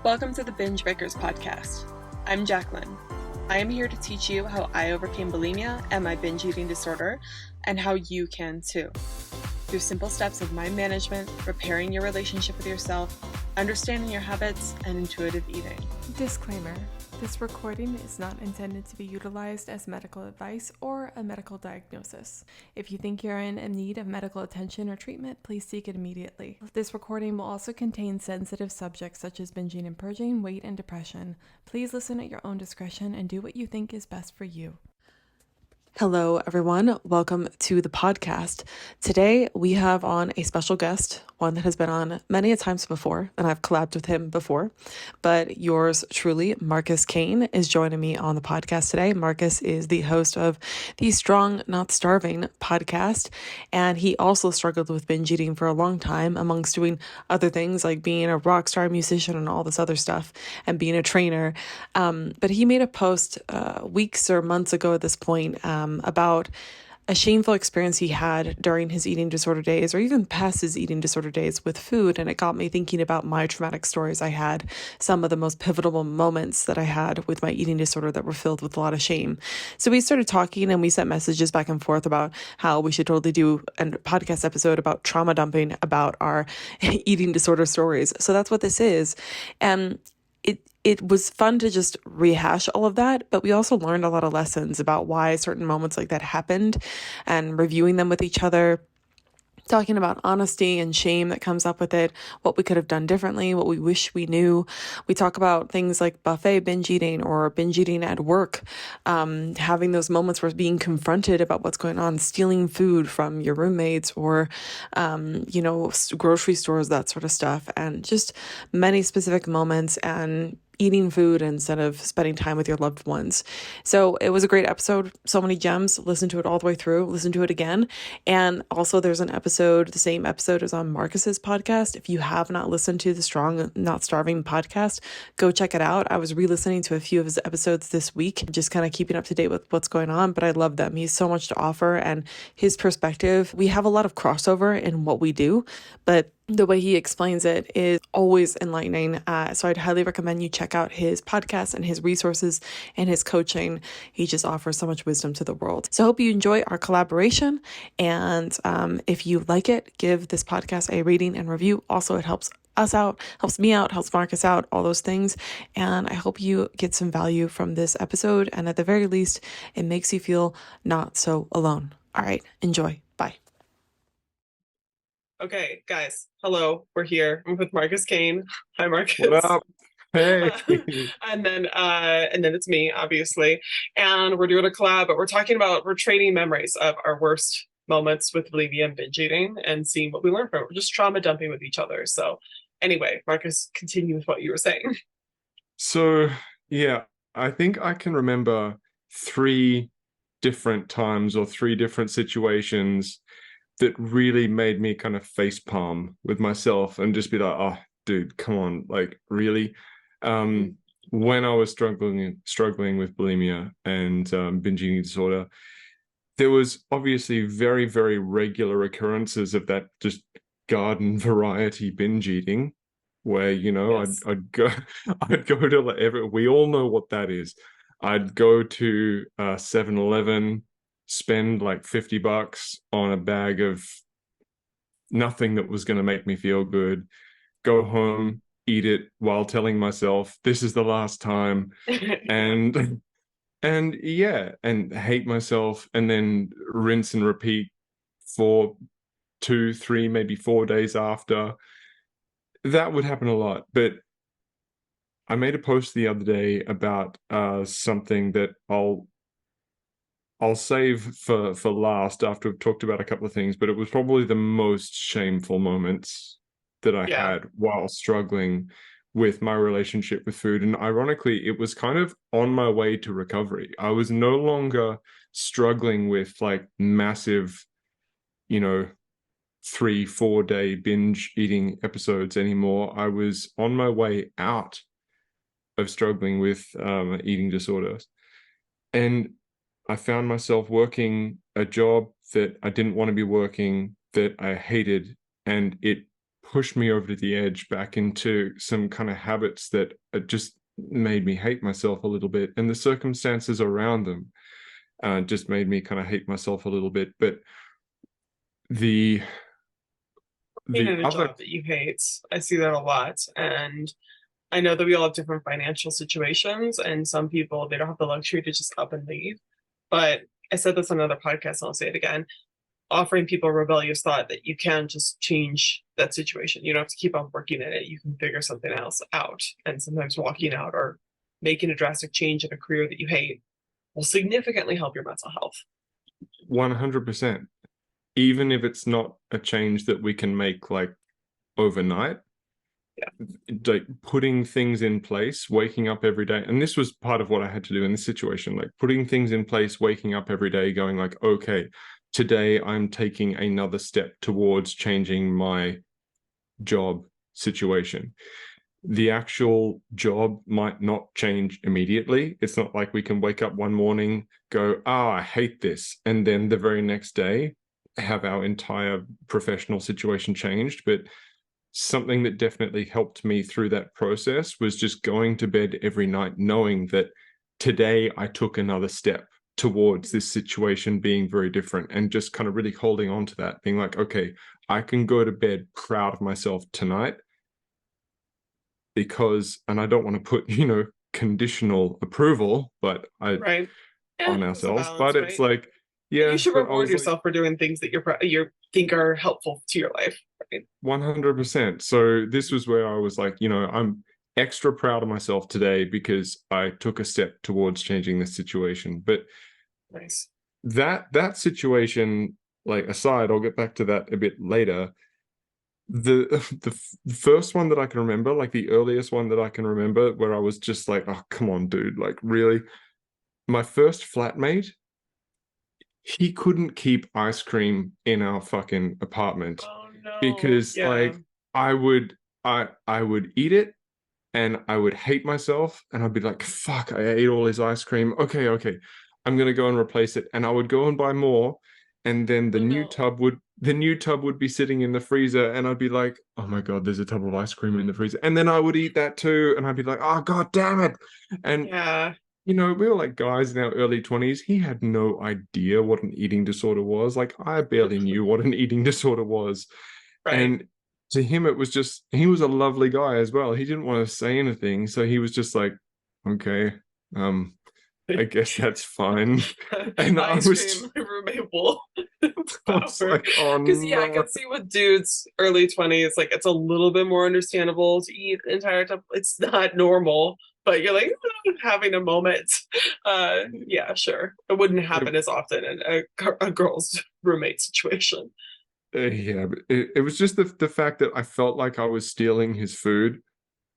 Welcome to the Binge Breakers podcast. I'm Jacqueline. I am here to teach you how I overcame bulimia and my binge eating disorder, and how you can too. Through simple steps of mind management, repairing your relationship with yourself, understanding your habits, and intuitive eating. Disclaimer: this recording is not intended to be utilized as medical advice or a medical diagnosis. If you think you're in need of medical attention or treatment, please seek it immediately. This recording will also contain sensitive subjects such as binging and purging, weight, and depression. Please listen at your own discretion and do what you think is best for you. Hello, everyone. Welcome to the podcast. Today, we have on a special guest, one that has been on many a times before, and I've collabed with him before, but yours truly, Marcus Kain, is joining me on the podcast today. Marcus is the host of the Strong Not Starving podcast, and he also struggled with binge eating for a long time, amongst doing other things like being a rock star musician and all this other stuff, and being a trainer. But he made a post weeks or months ago at this point about a shameful experience he had during his eating disorder days, or even past his eating disorder days with food. And it got me thinking about my traumatic stories I had, some of the most pivotal moments that I had with my eating disorder that were filled with a lot of shame. So we started talking and we sent messages back and forth about how we should totally do a podcast episode about trauma dumping about our eating disorder stories. So that's what this is. And it was fun to just rehash all of that, but we also learned a lot of lessons about why certain moments like that happened, and reviewing them with each other, talking about honesty and shame that comes up with it, what we could have done differently, what we wish we knew. We talk about things like buffet binge eating or binge eating at work, having those moments where being confronted about what's going on, stealing food from your roommates or, grocery stores, that sort of stuff, and just many specific moments, and eating food instead of spending time with your loved ones. So it was a great episode. So many gems. Listen to it all the way through. Listen to it again. And also there's an episode, the same episode is on Marcus's podcast. If you have not listened to the Strong Not Starving podcast, go check it out. I was re-listening to a few of his episodes this week, just kind of keeping up to date with what's going on, but I love them. He's so much to offer, and his perspective, we have a lot of crossover in what we do, but the way he explains it is always enlightening. So I'd highly recommend you check out his podcast and his resources and his coaching. He just offers so much wisdom to the world. So I hope you enjoy our collaboration. And if you like it, give this podcast a rating and review. Also, it helps us out, helps me out, helps Marcus out, all those things. And I hope you get some value from this episode. And at the very least, it makes you feel not so alone. All right, enjoy. Bye. Okay, guys, hello, we're here. I'm with Marcus Kain. Hi, Marcus. What up? Hey. And then it's me, obviously. And we're doing a collab, but we're trading memories of our worst moments with bulimia and binge eating and seeing what we learned from it. We're just trauma dumping with each other. So anyway, Marcus, continue with what you were saying. So, yeah, I think I can remember 3 different times or 3 different situations that really made me kind of facepalm with myself and just be like, oh, dude, come on, like, really? When I was struggling with bulimia and binge eating disorder, there was obviously very, very regular occurrences of that just garden variety binge eating, where, Yes. I'd go to we all know what that is. I'd go to 7-Eleven, spend like $50 on a bag of nothing that was going to make me feel good, go home, eat it while telling myself this is the last time, and hate myself, and then rinse and repeat for 2, 3, maybe 4 days after. That would happen a lot. But I made a post the other day about something that I'll save for last after we've talked about a couple of things, but it was probably the most shameful moments that I had while struggling with my relationship with food. And ironically, it was kind of on my way to recovery. I was no longer struggling with like massive, 3-4 day binge eating episodes anymore. I was on my way out of struggling with eating disorders. And I found myself working a job that I didn't want to be working, that I hated, and it pushed me over to the edge back into some kind of habits that just made me hate myself a little bit, and the circumstances around them just made me kind of hate myself a little bit. But the Being in a other job that you hate, I see that a lot. And I know that we all have different financial situations, and some people, they don't have the luxury to just up and leave. But I said this on another podcast, and I'll say it again, offering people a rebellious thought that you can just change that situation. You don't have to keep on working in it. You can figure something else out. And sometimes walking out or making a drastic change in a career that you hate will significantly help your mental health. 100%. Even if it's not a change that we can make like overnight, like putting things in place, waking up every day. And this was part of what I had to do in this situation, like putting things in place, waking up every day, going like, okay, today I'm taking another step towards changing my job situation. The actual job might not change immediately. It's not like we can wake up one morning, go, I hate this, and then the very next day have our entire professional situation changed. But something that definitely helped me through that process was just going to bed every night knowing that today I took another step towards this situation being very different, and just kind of really holding on to that, being like, okay, I can go to bed proud of myself tonight, because, and I don't want to put, conditional approval, but Right. on ourselves, but it's right? like, yeah, you should reward yourself for doing things that you think are helpful to your life. Right? 100%. So this was where I was like, I'm extra proud of myself today because I took a step towards changing this situation. But nice. That situation, like, aside, I'll get back to that a bit later. The first one that I can remember, like the earliest one that I can remember, where I was just like, oh, come on, dude, like, really? My first flatmate, he couldn't keep ice cream in our fucking apartment. Oh no. Because like I would eat it and I would hate myself, and I'd be like, fuck, I ate all his ice cream. Okay, I'm gonna go and replace it. And I would go and buy more, and then the new tub would be sitting in the freezer, and I'd be like, oh my god, there's a tub of ice cream in the freezer. And then I would eat that too, and I'd be like, oh god damn it. And we were like guys in our early 20s. He had no idea what an eating disorder was. Like, I barely knew what an eating disorder was. Right. And to him, it was just, he was a lovely guy as well. He didn't want to say anything. So he was just like, okay, I guess that's fine. And I was my roommate will like, oh no. Because I can see with dudes early 20s, like, it's a little bit more understandable to eat the entire time. It's not normal, but you're like having a moment. Yeah, sure. It wouldn't happen as often in a girl's roommate situation. Yeah, but it was just the fact that I felt like I was stealing his food.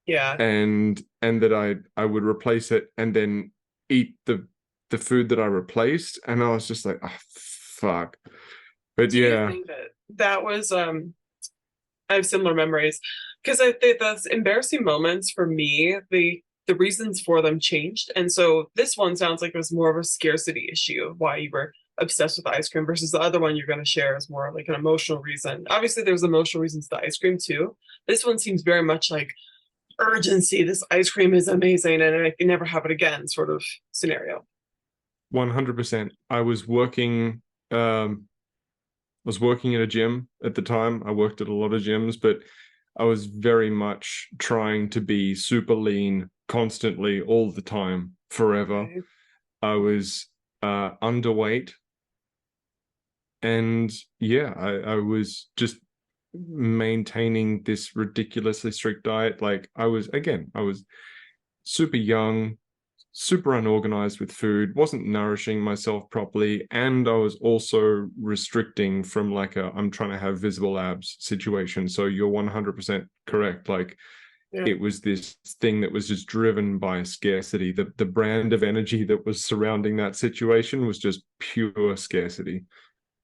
Yeah. And that I would replace it and then eat the food that I replaced, and I was just like, oh, fuck. But do you think that was I have similar memories, because I think those embarrassing moments for me, the reasons for them changed. And so this one sounds like it was more of a scarcity issue of why you were obsessed with ice cream, versus the other one you're going to share is more like an emotional reason. Obviously there's emotional reasons to ice cream too. This one seems very much like urgency. This ice cream is amazing and I can never have it again sort of scenario. 100%. I was working at a gym at the time. I worked at a lot of gyms, but I was very much trying to be super lean constantly, all the time, forever. Okay. I was underweight, and yeah, I was just maintaining this ridiculously strict diet. Like, I was super young, super unorganized with food, wasn't nourishing myself properly, and I was also restricting from like I'm trying to have visible abs situation. So you're 100% correct. Like, it was this thing that was just driven by scarcity. The brand of energy that was surrounding that situation was just pure scarcity.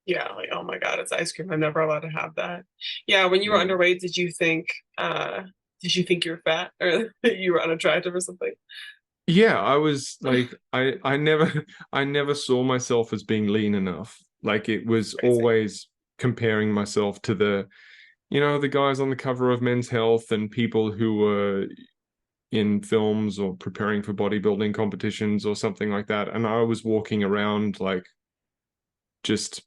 Yeah, like, oh my god, it's ice cream, I'm never allowed to have that. Yeah, when you were underweight, did you think you were fat, or you were unattractive or something? Yeah, I was like, I never saw myself as being lean enough. Like, it was always comparing myself to you know, the guys on the cover of Men's Health and people who were in films or preparing for bodybuilding competitions or something like that. And I was walking around like just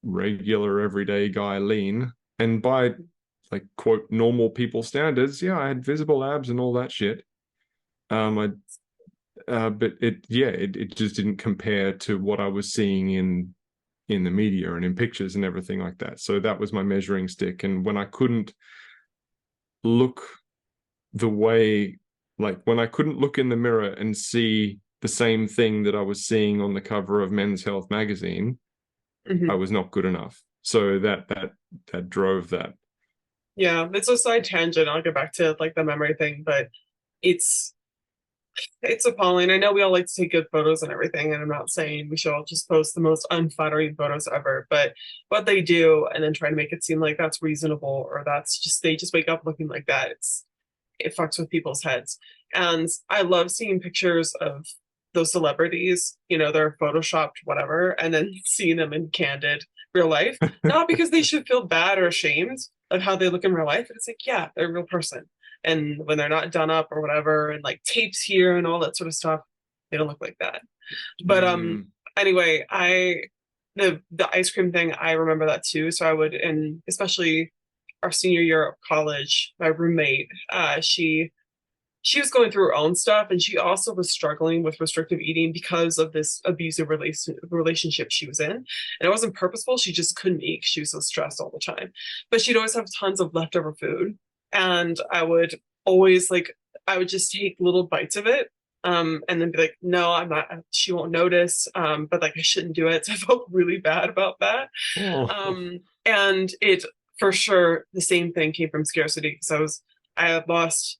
regular everyday guy lean. And by like quote normal people standards, yeah, I had visible abs and all that shit. But it just didn't compare to what I was seeing in the media and in pictures and everything like that. So that was my measuring stick. And when I couldn't look the way, like when I couldn't look in the mirror and see the same thing that I was seeing on the cover of Men's Health magazine, I was not good enough. So that drove that. Yeah, it's a side tangent. I'll get back to like the memory thing, but it's appalling. I know we all like to take good photos and everything, and I'm not saying we should all just post the most unflattering photos ever, but what they do and then try to make it seem like that's reasonable or that's just they just wake up looking like that. It fucks with people's heads. And I love seeing pictures of those celebrities, you know, they're photoshopped, whatever, and then seeing them in candid real life. Not because they should feel bad or ashamed of how they look in real life, but it's like, yeah, they're a real person. And when they're not done up or whatever, and like tapes here and all that sort of stuff, they don't look like that. But anyway, the ice cream thing, I remember that too. So I would, and especially our senior year of college, my roommate, she was going through her own stuff, and she also was struggling with restrictive eating because of this abusive relationship she was in. And it wasn't purposeful. She just couldn't eat. She was so stressed all the time. But she'd always have tons of leftover food. And I would always I would just take little bites of it. And then be like, no, I'm not, she won't notice. But like, I shouldn't do it. So I felt really bad about that. And it, for sure, the same thing came from scarcity, because I had lost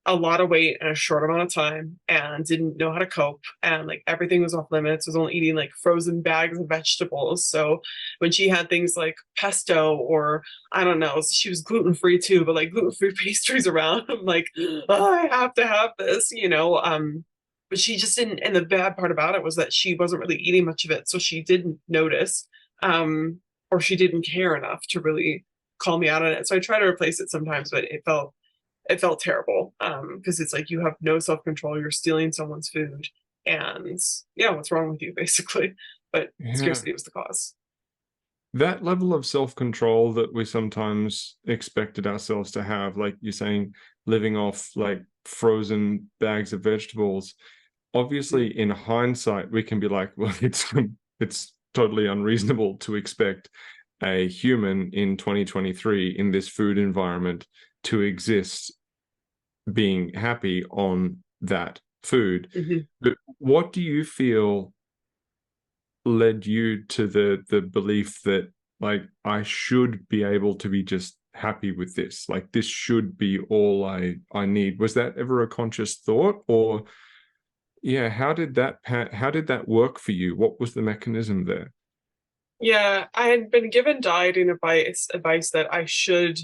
a lot of weight in a short amount of time and didn't know how to cope, and like everything was off limits. I was only eating like frozen bags of vegetables. So when she had things like pesto, or I don't know, she was gluten-free too, but like gluten-free pastries around, I'm like, oh, I have to have this, you know. But she just didn't, and the bad part about it was that she wasn't really eating much of it, so she didn't notice, or she didn't care enough to really call me out on it. So I try to replace it sometimes, but it felt terrible, because it's like you have no self-control, you're stealing someone's food, and yeah, what's wrong with you, basically? But scarcity was the cause. That level of self-control that we sometimes expected ourselves to have, like you're saying, living off like frozen bags of vegetables, obviously in hindsight we can be like, well, it's totally unreasonable to expect a human in 2023 in this food environment to exist being happy on that food. But what do you feel led you to the belief that like I should be able to be just happy with this, like this should be all I need? Was that ever a conscious thought, or yeah, how did that work for you? What was the mechanism there? Yeah, I had been given dieting advice that I should,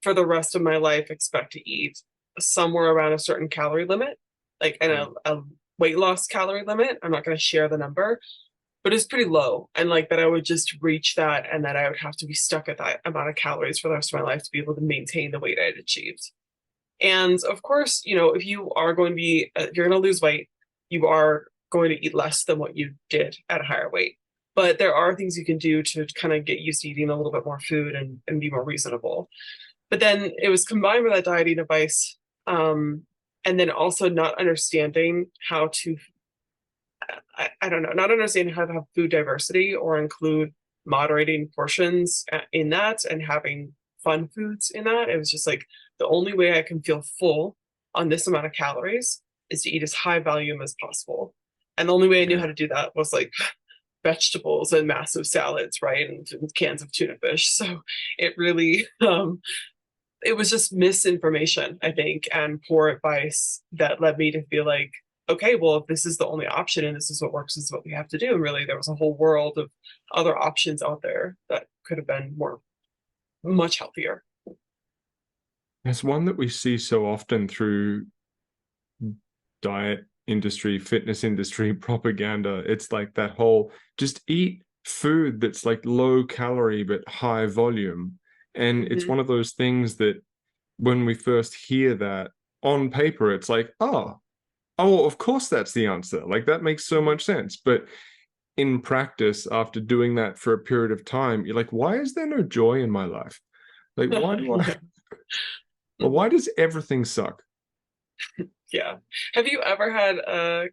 for the rest of my life, expect to eat somewhere around a certain calorie limit, like in a weight loss calorie limit. I'm not going to share the number, but it's pretty low. And like that I would just reach that, and that I would have to be stuck at that amount of calories for the rest of my life to be able to maintain the weight I had achieved. And of course, you know, if you are going to be, if you're going to lose weight, you are going to eat less than what you did at a higher weight. But there are things you can do to kind of get used to eating a little bit more food and be more reasonable. But then it was combined with that dieting advice, and then also not understanding how to, I don't know, not understanding how to have food diversity or include moderating portions in that and having fun foods in that. It was just like the only way I can feel full on this amount of calories is to eat as high volume as possible. And the only way I knew how to do that was like vegetables and massive salads, right? And cans of tuna fish. So it really, it was just misinformation, I think, and poor advice that led me to feel like, okay, well, if this is the only option and this is what works, this is what we have to do. And really, there was a whole world of other options out there that could have been much healthier. It's one that we see so often through diet industry, fitness industry propaganda. It's like that whole just eat food that's like low calorie but high volume. And it's one of those things that when we first hear that on paper, it's like, oh, of course that's the answer. Like that makes so much sense. But in practice, after doing that for a period of time, you're like, why is there no joy in my life? Like, why do I, well, why does everything suck? Yeah. Have you ever had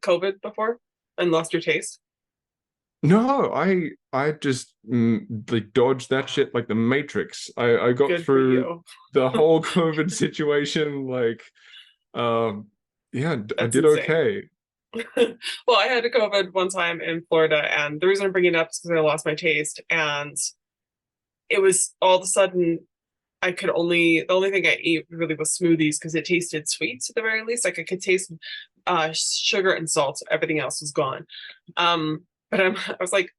COVID before and lost your taste? No, I just like dodged that shit like the Matrix. I got Good for through you. the whole COVID situation. Like, yeah, I That's did insane. okay. Well, I had COVID one time in Florida, and the reason I'm bringing it up is because I lost my taste, and it was all of a sudden the only thing I ate really was smoothies because it tasted sweet at the very least. Like I could taste sugar and salt. Everything else was gone. But I was like,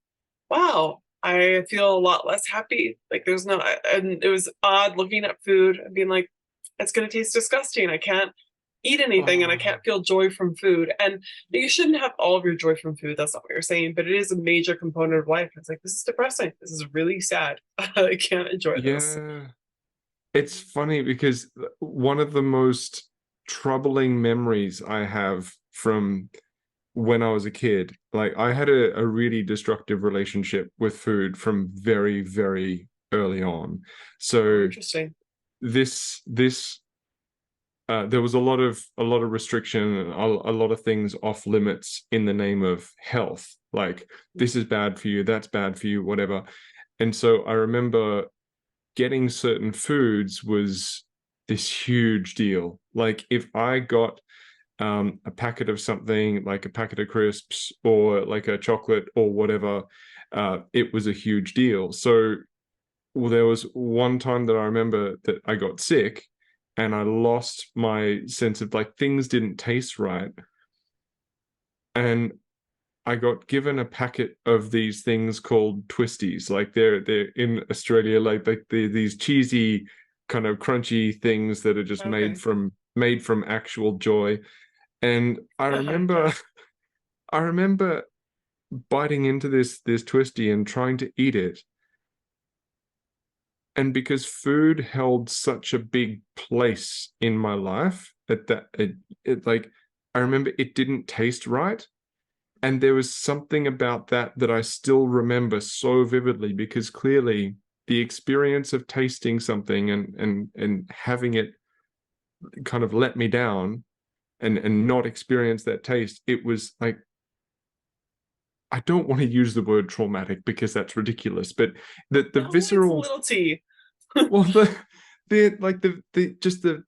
wow, I feel a lot less happy. Like there's no, and it was odd looking at food and being like, it's going to taste disgusting. I can't eat anything and I can't feel joy from food. And you shouldn't have all of your joy from food. That's not what you're saying, but it is a major component of life. It's like, this is depressing. This is really sad. I can't enjoy this. Yeah. It's funny because one of the most troubling memories I have from when I was a kid, like I had a really destructive relationship with food from very, very early on. Oh, So interesting. this there was a lot of restriction, a lot of things off limits in the name of health. Like this is bad for you, that's bad for you, whatever. And so I remember getting certain foods was this huge deal. Like if I got a packet of something, like a packet of crisps or like a chocolate or whatever, it was a huge deal. So well, there was one time that I remember that I got sick and I lost my sense of like things didn't taste right. And I got given a packet of these things called twisties. Like they're in Australia, like these cheesy kind of crunchy things that are just Okay. made from actual joy. And I remember I remember biting into this twisty and trying to eat it. And because food held such a big place in my life at that it like I remember it didn't taste right. And there was something about that I still remember so vividly because clearly the experience of tasting something and having it kind of let me down and not experience that taste, it was like I don't want to use the word traumatic because that's ridiculous, but the No, it's a visceral, little tea. well, the like the just the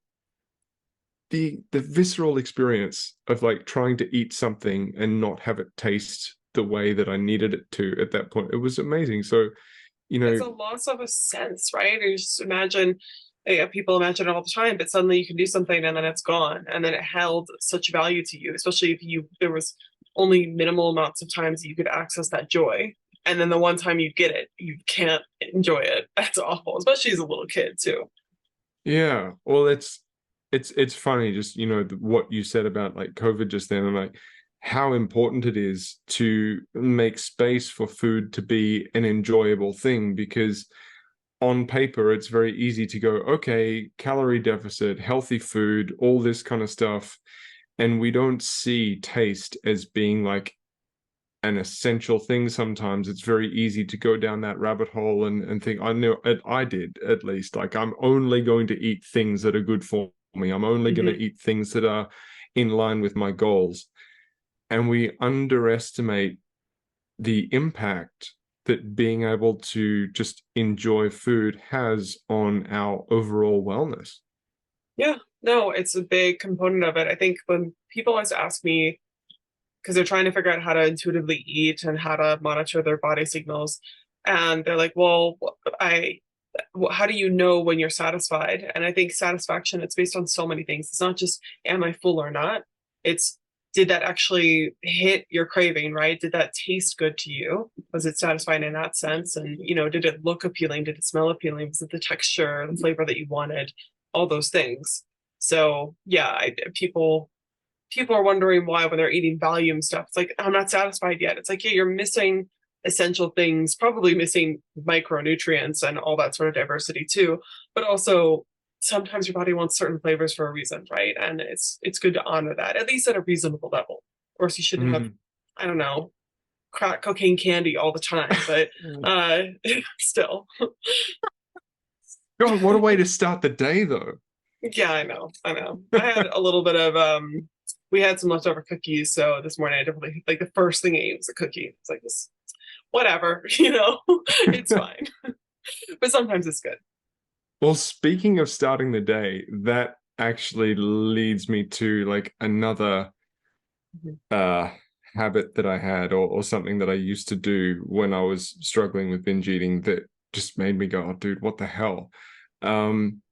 visceral experience of like trying to eat something and not have it taste the way that I needed it to at that point. It was amazing. So, you It's know, a loss of a sense, right? You just imagine, people imagine it all the time, but suddenly you can do something and then it's gone, and then it held such value to you, especially if there was only minimal amounts of times that you could access that joy, and then the one time you get it, you can't enjoy it. That's awful, especially as a little kid too. yeah. Well, it's funny just, what you said about like COVID just then and like how important it is to make space for food to be an enjoyable thing because on paper, it's very easy to go, okay, calorie deficit, healthy food, all this kind of stuff. And we don't see taste as being like an essential thing sometimes. It's very easy to go down that rabbit hole and think, I know, I did at least, like I'm only going to eat things that are good for me. I'm only going to eat things that are in line with my goals. And we underestimate the impact that being able to just enjoy food has on our overall wellness. Yeah, no, it's a big component of it. I think when people always ask me, because they're trying to figure out how to intuitively eat and how to monitor their body signals, and they're like, well, how do you know when you're satisfied? And I think satisfaction, it's based on so many things. It's not just, am I full or not? It's, did that actually hit your craving, right? Did that taste good to you? Was it satisfying in that sense? And, did it look appealing? Did it smell appealing? Was it the texture, the flavor that you wanted? All those things. So yeah, people are wondering why when they're eating volume stuff. It's like, I'm not satisfied yet. It's like, yeah, you're missing essential things, probably missing micronutrients and all that sort of diversity too. But also sometimes your body wants certain flavors for a reason, right? And it's good to honor that, at least at a reasonable level. Of course, you shouldn't have, I don't know, crack cocaine candy all the time, but still. God, what a way to start the day, though. Yeah, I know. I had a little bit of we had some leftover cookies, so this morning I definitely, like, the first thing I ate was a cookie. It's like, this, whatever, it's fine. But sometimes it's good. Well, speaking of starting the day, that actually leads me to like another habit that I had, or something that I used to do when I was struggling with binge eating that just made me go, oh, dude, what the hell? When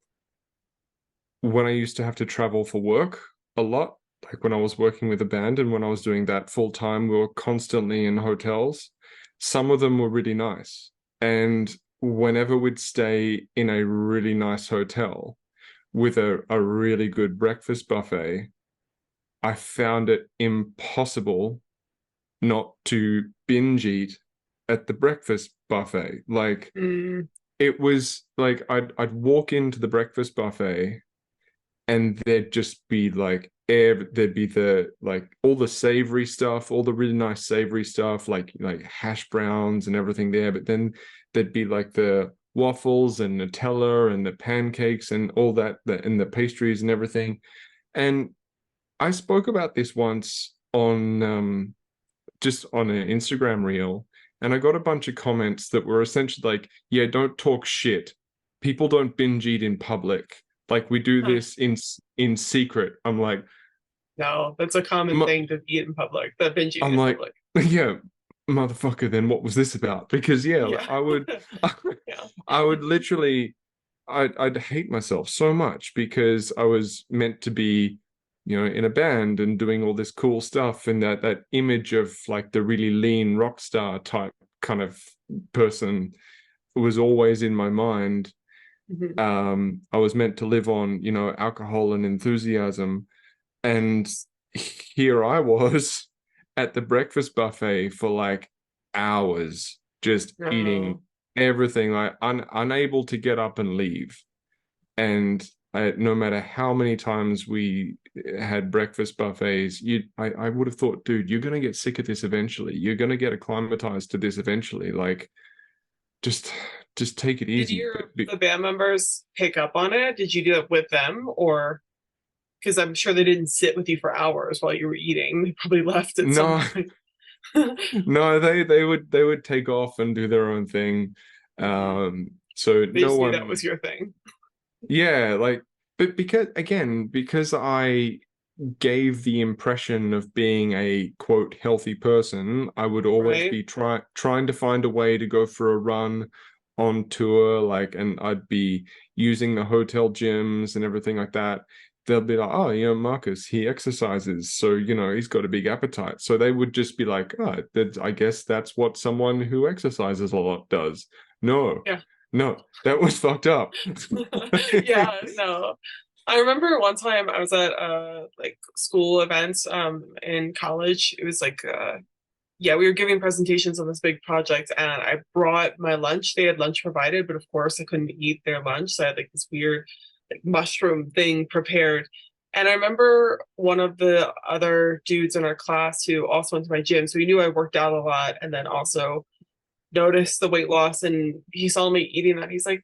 I used to have to travel for work a lot, like when I was working with a band and when I was doing that full time, we were constantly in hotels. Some of them were really nice. And whenever we'd stay in a really nice hotel with a really good breakfast buffet, I found it impossible not to binge eat at the breakfast buffet. Like, it was like I'd walk into the breakfast buffet and there'd just be like there'd be the like all the savory stuff, all the really nice savory stuff, like hash browns and everything there, but then there'd be like the waffles and Nutella and the pancakes and all that, and the pastries and everything. And I spoke about this once on just on an Instagram reel, and I got a bunch of comments that were essentially like, yeah, don't talk shit. People don't binge eat in public. Like, we do this in secret. I'm like, no, that's a common thing to eat in public. The binge eating in public. Yeah, motherfucker. Then what was this about? Because I would, I would literally, I'd hate myself so much because I was meant to be, in a band and doing all this cool stuff, and that image of like the really lean rock star type kind of person was always in my mind. I was meant to live on, alcohol and enthusiasm, and here I was at the breakfast buffet for like hours, just eating everything, like unable to get up and leave. And no matter how many times we had breakfast buffets, I would have thought, dude, you're gonna get sick of this eventually. You're gonna get acclimatized to this eventually. Like, just take it easy. Did the band members pick up on it? Did you do it with them, or because I'm sure they didn't sit with you for hours while you were eating? They probably left at some point. No, they would take off and do their own thing. So they just knew that was your thing. Yeah, like, but because I gave the impression of being a quote healthy person, I would always be trying to find a way to go for a run on tour, like, and I'd be using the hotel gyms and everything like that. They'll be like, oh, Marcus, he exercises, so he's got a big appetite. So they would just be like, oh, I guess that's what someone who exercises a lot does. No, that was fucked up. Yeah, no. I remember one time I was at like school events in college. It was like we were giving presentations on this big project, and I brought my lunch. They had lunch provided, but of course I couldn't eat their lunch, so I had like this weird like mushroom thing prepared. And I remember one of the other dudes in our class who also went to my gym, so he knew I worked out a lot, and then also noticed the weight loss, and he saw me eating that. He's like,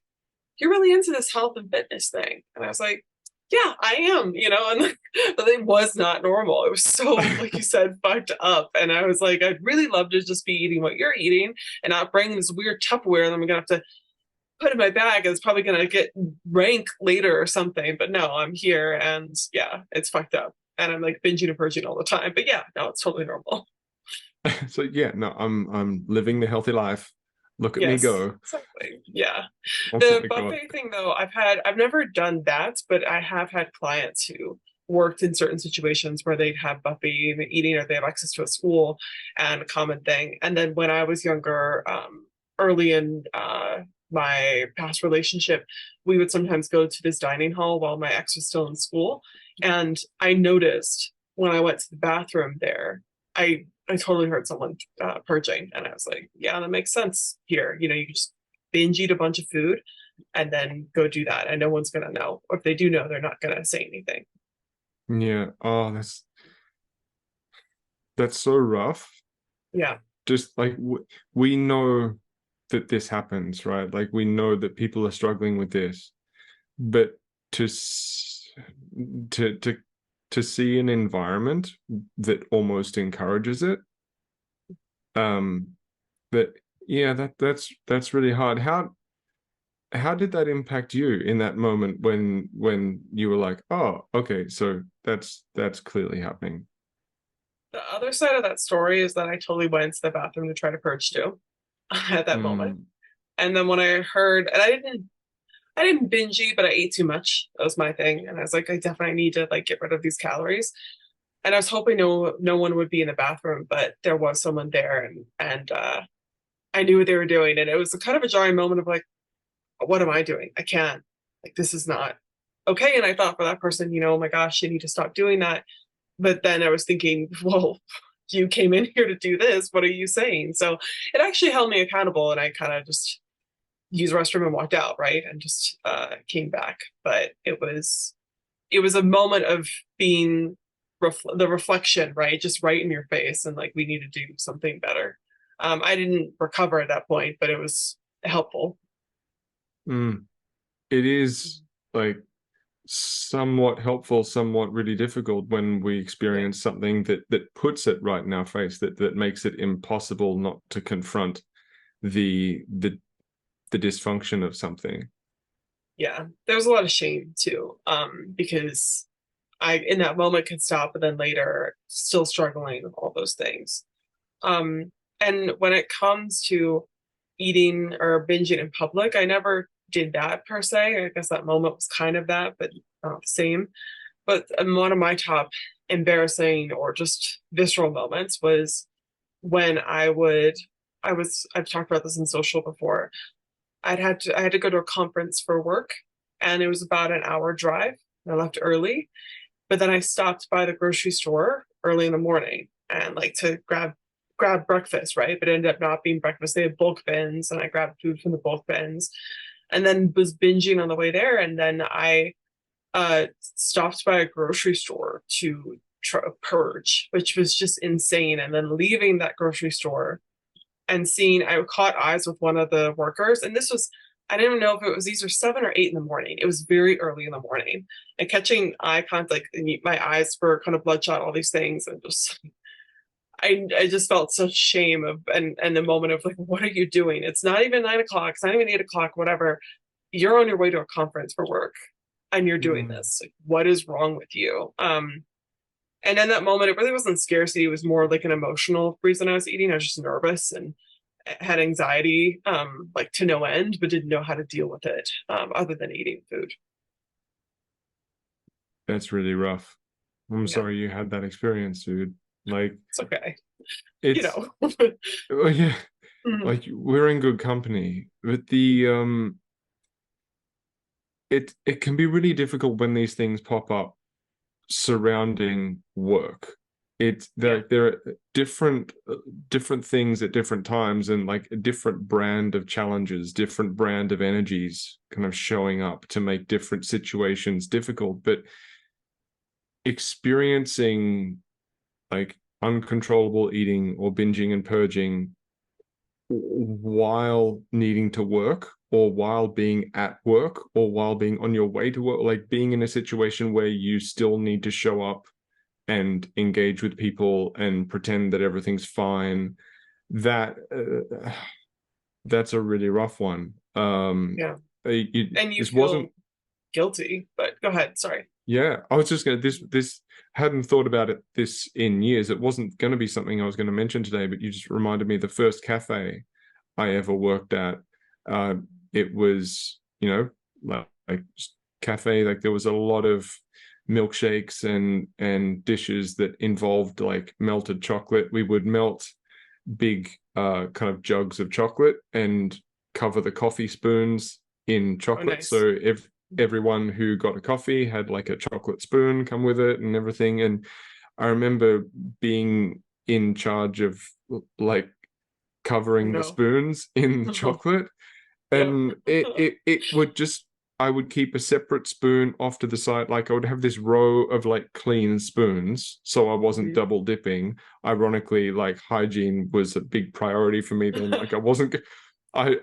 you're really into this health and fitness thing. And I was like, yeah, I am, and like, but it was not normal. It was so, like you said, fucked up. And I was like, I'd really love to just be eating what you're eating and not bring this weird Tupperware that I'm gonna have to put in my bag. It's probably gonna get rank later or something. But no, I'm here, and yeah, it's fucked up. And I'm like binging and purging all the time. But yeah, no, it's totally normal. So yeah, no, I'm living the healthy life. Look at me go. Exactly. Yeah. The buffet thing though, I've never done that, but I have had clients who worked in certain situations where they'd have buffet eating, or they have access to a school, and a common thing. And then when I was younger, early in my past relationship, we would sometimes go to this dining hall while my ex was still in school. And I noticed when I went to the bathroom there, I I totally heard someone purging, and I was like, yeah, that makes sense here. You know, you just binge eat a bunch of food and then go do that, and no one's gonna know. Or if they do know, they're not gonna say anything. Yeah. Oh, that's so rough. Yeah. Just like we know that this happens, right? Like we know that people are struggling with this, but to see an environment that almost encourages it, that yeah, that's really hard. How did that impact you in that moment when you were like, oh, okay, so that's clearly happening? The other side of that story is that I totally went to the bathroom to try to purge too at that moment. Mm, And then when I heard, and I didn't binge eat, but I ate too much. That was my thing. And I was like, I definitely need to like get rid of these calories. And I was hoping no one would be in the bathroom, but there was someone there, and I knew what they were doing. And it was a kind of a jarring moment of like, what am I doing? I can't. Like, this is not okay. And I thought for that person, oh my gosh, you need to stop doing that. But then I was thinking, well, you came in here to do this. What are you saying? So it actually held me accountable, and I kind of just used the restroom and walked out, right, and just came back. But it was a moment of being the reflection, right, just right in your face, and like we need to do something better. I didn't recover at that point, but it was helpful. mm. It is like somewhat helpful, somewhat really difficult when we Yeah. experience something that puts it right in our face, that makes it impossible not to confront the dysfunction of something. Yeah, there was a lot of shame too, because I in that moment could stop, but then later still struggling with all those things. Um, and when it comes to eating or binging in public, I never did that per se. I guess that moment was kind of that, but not the same. But one of my top embarrassing or just visceral moments was when I've talked about this in social before. I had to go to a conference for work, and it was about an hour drive. I left early, but then I stopped by the grocery store early in the morning and like to grab breakfast, right? But it ended up not being breakfast. They had bulk bins, and I grabbed food from the bulk bins, and then was binging on the way there. And then I stopped by a grocery store to purge, which was just insane. And then leaving that grocery store and seeing, I caught eyes with one of the workers, and this was, I didn't even know if it was either 7 or 8 in the morning. It was very early in the morning, and catching eye contact, and my eyes were kind of bloodshot, all these things, and just I just felt such shame of and the moment of like, what are you doing? It's not even 9 o'clock, it's not even 8 o'clock, whatever. You're on your way to a conference for work, and you're doing Mm. this. Like, what is wrong with you? And in that moment, it really wasn't scarcity. It was more like an emotional reason I was eating. I was just nervous and had anxiety, like to no end, but didn't know how to deal with it, other than eating food. That's really rough. I'm Yeah, sorry you had that experience, dude. Like it's okay. You it's know. oh yeah, Mhm. like we're in good company. But it can be really difficult when these things pop up surrounding work. It's Yeah. there are different things at different times, and like a different brand of challenges, different brand of energies kind of showing up to make different situations difficult. But experiencing like uncontrollable eating or binging and purging while needing to work, or while being at work, or while being on your way to work, like being in a situation where you still need to show up and engage with people and pretend that everything's fine, that that's a really rough one. Yeah. And you This wasn't. feel guilty, but go ahead. Sorry. Yeah, I was just gonna this hadn't thought about it this in years. It wasn't going to be something I was going to mention today, but you just reminded me. The first cafe I ever worked at, uh, it was, like just cafe. Like there was a lot of milkshakes and dishes that involved like melted chocolate. We would melt big kind of jugs of chocolate and cover the coffee spoons in Oh, chocolate. nice. So if everyone who got a coffee had like a chocolate spoon come with it and everything. And I remember being in charge of like covering the spoons in chocolate. And it would just, I would keep a separate spoon off to the side. Like I would have this row of like clean spoons, so I wasn't double dipping. Ironically, like hygiene was a big priority for me then. Like I wasn't, I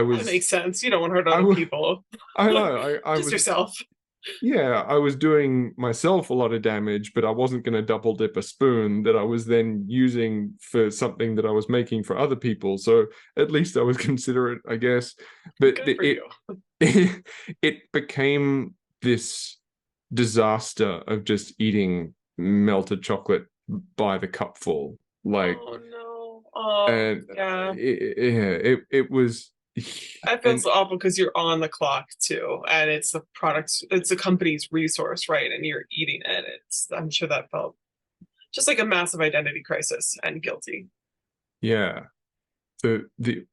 was. That makes sense. You don't want to hurt other people. I know. I just was yourself. Yeah, I was doing myself a lot of damage, but I wasn't going to double dip a spoon that I was then using for something that I was making for other people. So at least I was considerate, I guess. But it became this disaster of just eating melted chocolate by the cupful. Like, oh no. Oh, and yeah. It was. I feel so awful because you're on the clock too, and it's the product, it's the company's resource, right? And you're eating it. I'm sure that felt just like a massive identity crisis and guilty. Yeah. The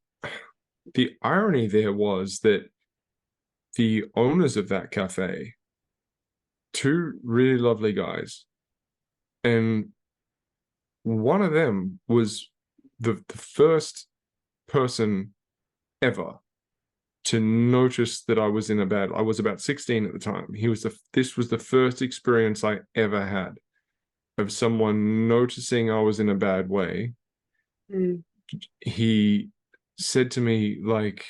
irony there was that the owners of that cafe, two really lovely guys, and one of them was the first person ever to notice that I was I was about 16 at the time. This was the first experience I ever had of someone noticing I was in a bad way. He said to me, like,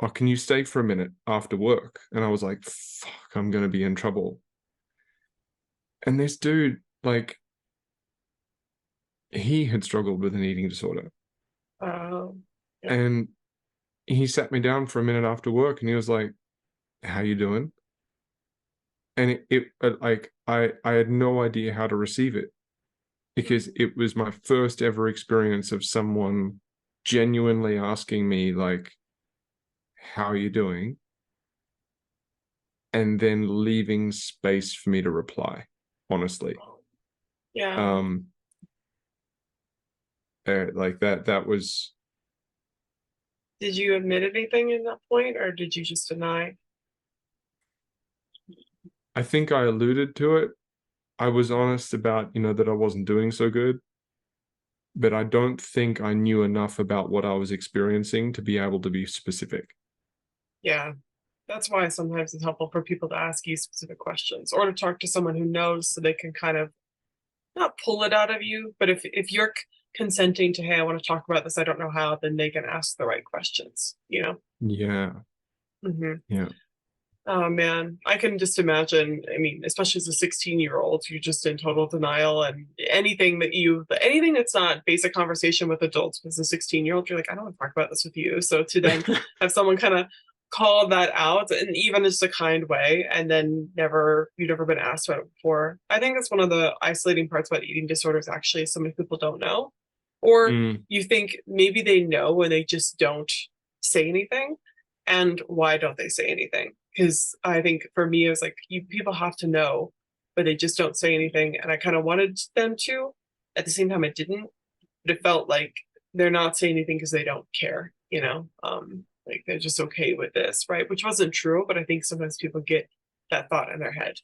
oh, can you stay for a minute after work? And I was like, fuck, I'm going to be in trouble. And this dude, like, he had struggled with an eating disorder. Yeah. And he sat me down for a minute after work and he was like, how you doing? And it like, I had no idea how to receive it, because it was my first ever experience of someone genuinely asking me, like, how are you doing? And then leaving space for me to reply, honestly. Yeah. Like that was. Did you admit anything in that point, or did you just deny? I think I alluded to it. I was honest about, that I wasn't doing so good, but I don't think I knew enough about what I was experiencing to be able to be specific. Yeah. That's why sometimes it's helpful for people to ask you specific questions or to talk to someone who knows, so they can kind of not pull it out of you, but if you're consenting to, hey, I want to talk about this, I don't know how, then they can ask the right questions, Yeah. Yeah. Oh man, I can just imagine. I mean, especially as a 16-year-old, you're just in total denial, and anything that's not basic conversation with adults as a 16-year-old, you're like, I don't want to talk about this with you. So to then have someone kind of call that out, and even just a kind way, and then you've never been asked about it before. I think that's one of the isolating parts about eating disorders, actually, so many people don't know. Or you think maybe they know and they just don't say anything. And why don't they say anything? Because I think for me, it was like, people have to know, but they just don't say anything. And I kind of wanted them to. At the same time, I didn't. But it felt like they're not saying anything because they don't care, like they're just okay with this, right? Which wasn't true, but I think sometimes people get that thought in their head.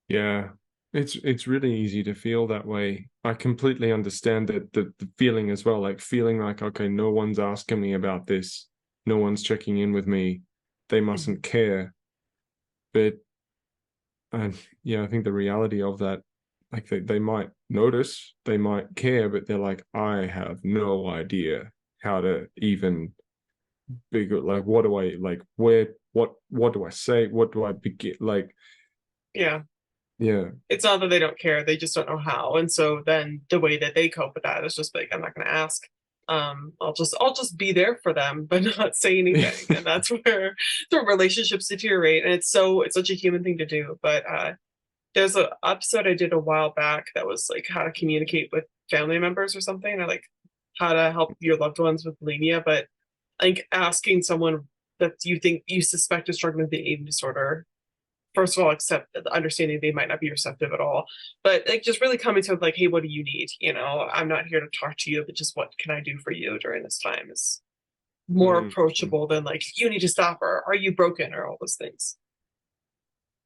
Yeah, it's really easy to feel that way. I completely understand that the feeling as well, like feeling like, okay, no one's asking me about this, no one's checking in with me, they mustn't care. But yeah, I think the reality of that, like they might notice, they might care, but they're like, I have no idea how to even be good. Like, what do I like? What do I say? What do I begin? Like, yeah. It's not that they don't care, they just don't know how. And so then the way that they cope with that is just like, I'm not going to ask. I'll just be there for them, but not say anything. And that's where the relationships deteriorate. And it's such a human thing to do. But there's an episode I did a while back that was like how to communicate with family members or something, or like how to help your loved ones with bulimia. But like asking someone that you suspect is struggling with an eating disorder, first of all, accept the understanding they might not be receptive at all, but like just really coming to like, hey, what do you need? I'm not here to talk to you, but just what can I do for you during this time is more approachable than like, you need to stop, or are you broken, or all those things.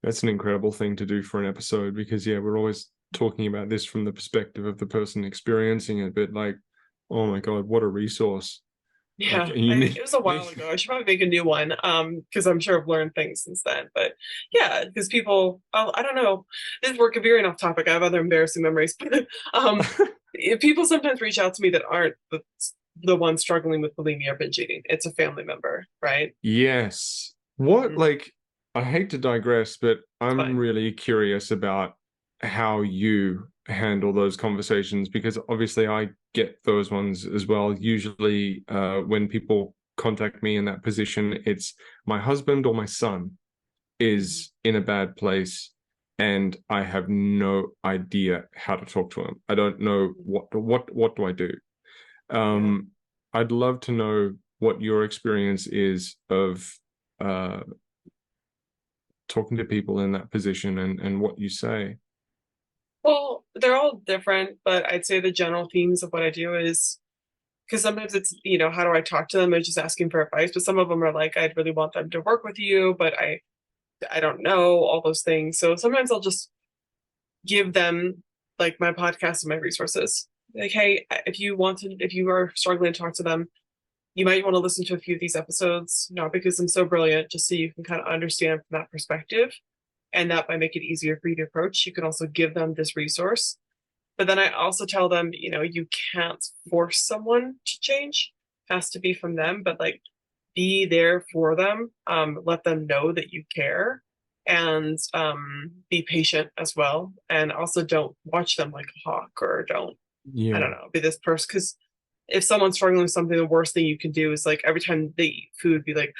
That's an incredible thing to do for an episode, because we're always talking about this from the perspective of the person experiencing it, but like, oh my God, what a resource. Yeah, Like, and you it was a while ago. I should probably make a new one, because I'm sure I've learned things since then. But yeah, because people, I don't know, we're veering off topic. I have other embarrassing memories, but people sometimes reach out to me that aren't the ones struggling with bulimia or binge eating. It's a family member, right? Yes. What, Mhm. like, I hate to digress, but It's I'm fine. really curious about how you handle those conversations, because obviously I get those ones as well. Usually, when people contact me in that position, it's my husband or my son is in a bad place, and I have no idea how to talk to him. I don't know what do I do. Yeah. I'd love to know what your experience is of uh, talking to people in that position, and what you say. Well, they're all different, but I'd say the general themes of what I do is, because sometimes it's, how do I talk to them? They're just asking for advice, but some of them are like, I'd really want them to work with you, but I don't know, all those things. So sometimes I'll just give them like my podcast and my resources. Like, hey, if you are struggling to talk to them, you might want to listen to a few of these episodes, not because I'm so brilliant, just so you can kind of understand from that perspective. And that might make it easier for you to approach. You can also give them this resource. But then I also tell them, you can't force someone to change. It has to be from them, but like be there for them. Let them know that you care, and be patient as well. And also don't watch them like a hawk, or don't, I Yeah. don't know, be this person. Because if someone's struggling with something, the worst thing you can do is like every time they eat food, be like,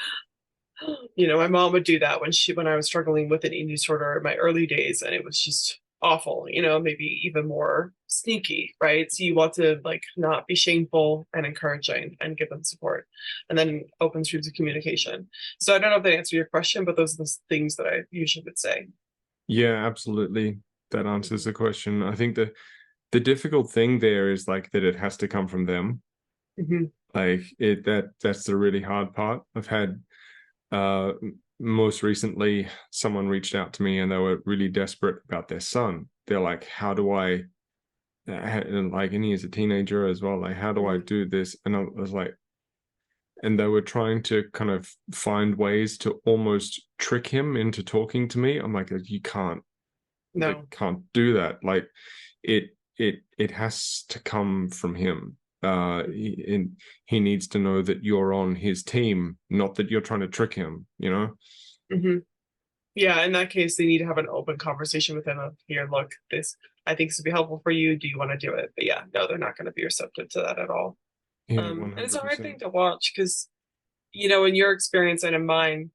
my mom would do that when I was struggling with an eating disorder in my early days, and it was just awful, maybe even more sneaky, right? So you want to like not be shameful and encouraging and give them support, and then open streams of communication. So I don't know if that answers your question, but those are the things that I usually would say. Yeah, absolutely. That answers the question. I think the difficult thing there is like that it has to come from them. Mm-hmm. Like that's the really hard part. I've had most recently someone reached out to me and they were really desperate about their son. They're like, how do I, and like, and he is a teenager as well, like, how do I Mm-hmm. do this? And I was like, and they were trying to kind of find ways to almost trick him into talking to me. I'm like, you can't, like, No. can't do that. Like, it has to come from him. And he needs to know that you're on his team, not that you're trying to trick him, you know? Mm-hmm. Yeah, in that case, they need to have an open conversation with him of, here, look, this, I think this would be helpful for you. Do you want to do it? But yeah, no, they're not going to be receptive to that at all. Yeah, And it's a hard thing 100%. to watch because, in your experience and in mine,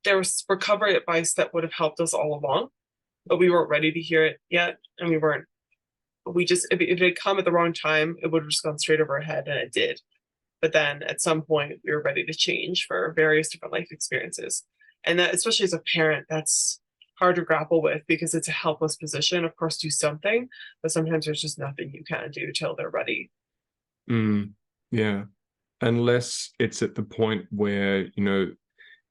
there was recovery advice that would have helped us all along, but we weren't ready to hear it yet. And we just, if it had come at the wrong time, it would have just gone straight over our head, and it did. But then at some point, we were ready to change for various different life experiences. And that, especially as a parent, that's hard to grapple with because it's a helpless position. Of course, do something, but sometimes there's just nothing you can do till they're ready. Yeah. Unless it's at the point where,